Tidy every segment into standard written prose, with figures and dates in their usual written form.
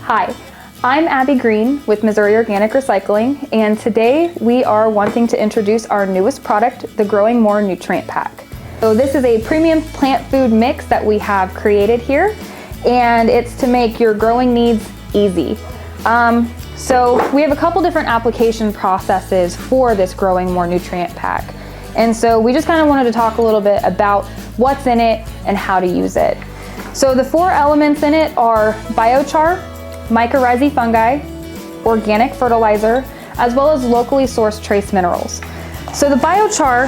Hi, I'm Abby Green with Missouri Organic Recycling, and today we are wanting to introduce our newest product, the Growing More Nutrient Pack. So this is a premium plant food mix that we have created here, and it's to make your growing needs easy. So we have a couple different application processes for this Growing More Nutrient Pack. And so we just kind of wanted to talk a little bit about what's in it and how to use it. So the 4 elements in it are biochar, mycorrhizae fungi, organic fertilizer, as well as locally sourced trace minerals. So the biochar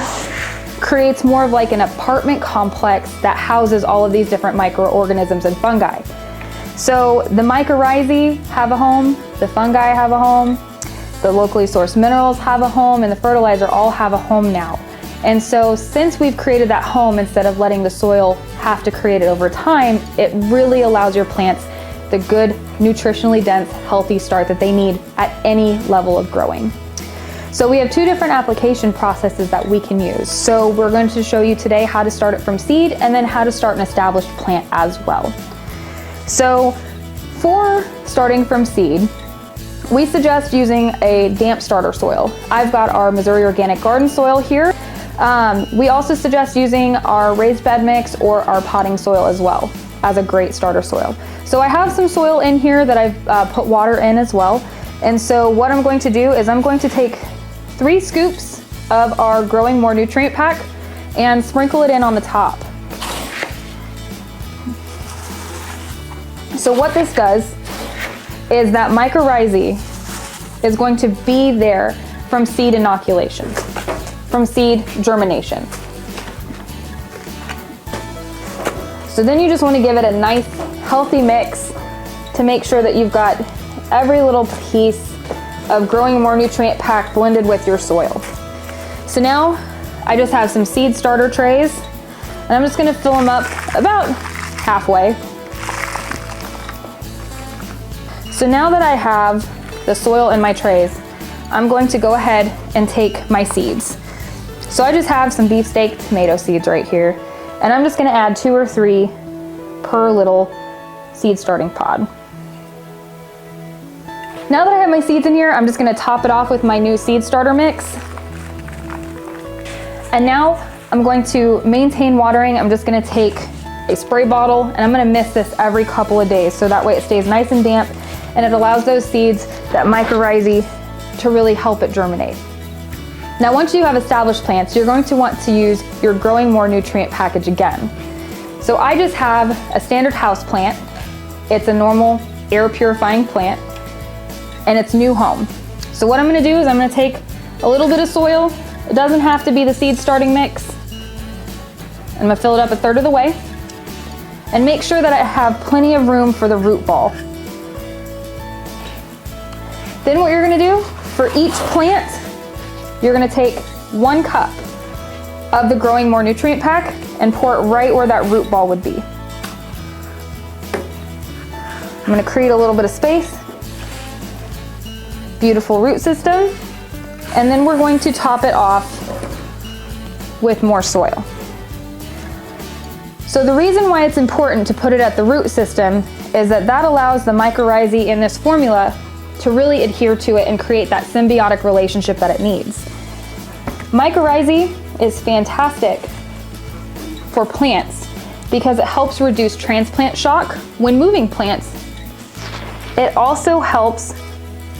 creates more of like an apartment complex that houses all of these different microorganisms and fungi. So the mycorrhizae have a home, the fungi have a home, the locally sourced minerals have a home, and the fertilizer all have a home now. And so since we've created that home, instead of letting the soil have to create it over time, it really allows your plants the good, nutritionally dense, healthy start that they need at any level of growing. So we have 2 different application processes that we can use. So we're going to show you today how to start it from seed and then how to start an established plant as well. So for starting from seed, we suggest using a damp starter soil. I've got our Missouri Organic Garden soil here. We also suggest using our raised bed mix or our potting soil as well as a great starter soil. So I have some soil in here that I've put water in as well. And so what I'm going to do is I'm going to take 3 scoops of our Growing More Nutrient Pack and sprinkle it in on the top. So what this does is that mycorrhizae is going to be there from seed inoculation, from seed germination. So then you just want to give it a nice healthy mix to make sure that you've got every little piece of Growing More Nutrient Pack blended with your soil. So now I just have some seed starter trays, and I'm just going to fill them up about halfway. So now that I have the soil in my trays, I'm going to go ahead and take my seeds. So I just have some beefsteak tomato seeds right here, and I'm just going to add 2 or 3 per little seed starting pod. Now that I have my seeds in here, I'm just going to top it off with my new seed starter mix. And now I'm going to maintain watering. I'm just going to take a spray bottle and I'm going to mist this every couple of days so that way it stays nice and damp and it allows those seeds, that mycorrhizae, to really help it germinate. Now once you have established plants, you're going to want to use your Growing More Nutrient package again. So I just have a standard house plant. It's a normal air purifying plant and it's new home. So what I'm going to do is I'm going to take a little bit of soil. It doesn't have to be the seed starting mix. I'm going to fill it up 1/3 of the way and make sure that I have plenty of room for the root ball. Then what you're going to do for each plant, you're going to take 1 cup of the Growing More Nutrient Pack and pour it right where that root ball would be. I'm going to create a little bit of space. Beautiful root system. And then we're going to top it off with more soil. So the reason why it's important to put it at the root system is that that allows the mycorrhizae in this formula to really adhere to it and create that symbiotic relationship that it needs. Mycorrhizae is fantastic for plants because it helps reduce transplant shock when moving plants. It also helps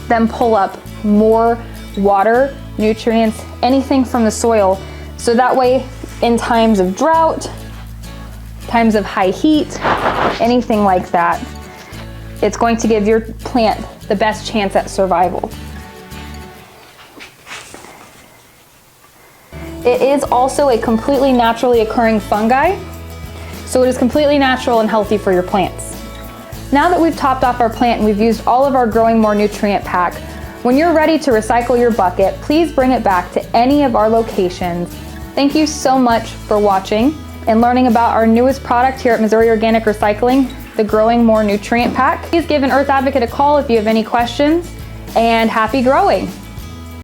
them pull up more water, nutrients, anything from the soil, so that way in times of drought, times of high heat, anything like that, it's going to give your plant the best chance at survival. It is also a completely naturally occurring fungi, so it is completely natural and healthy for your plants. Now that we've topped off our plant and we've used all of our Growing More Nutrient Pack, when you're ready to recycle your bucket, please bring it back to any of our locations. Thank you so much for watching and learning about our newest product here at Missouri Organic Recycling, the Growing More Nutrient Pack. Please give an Earth Advocate a call if you have any questions, and happy growing!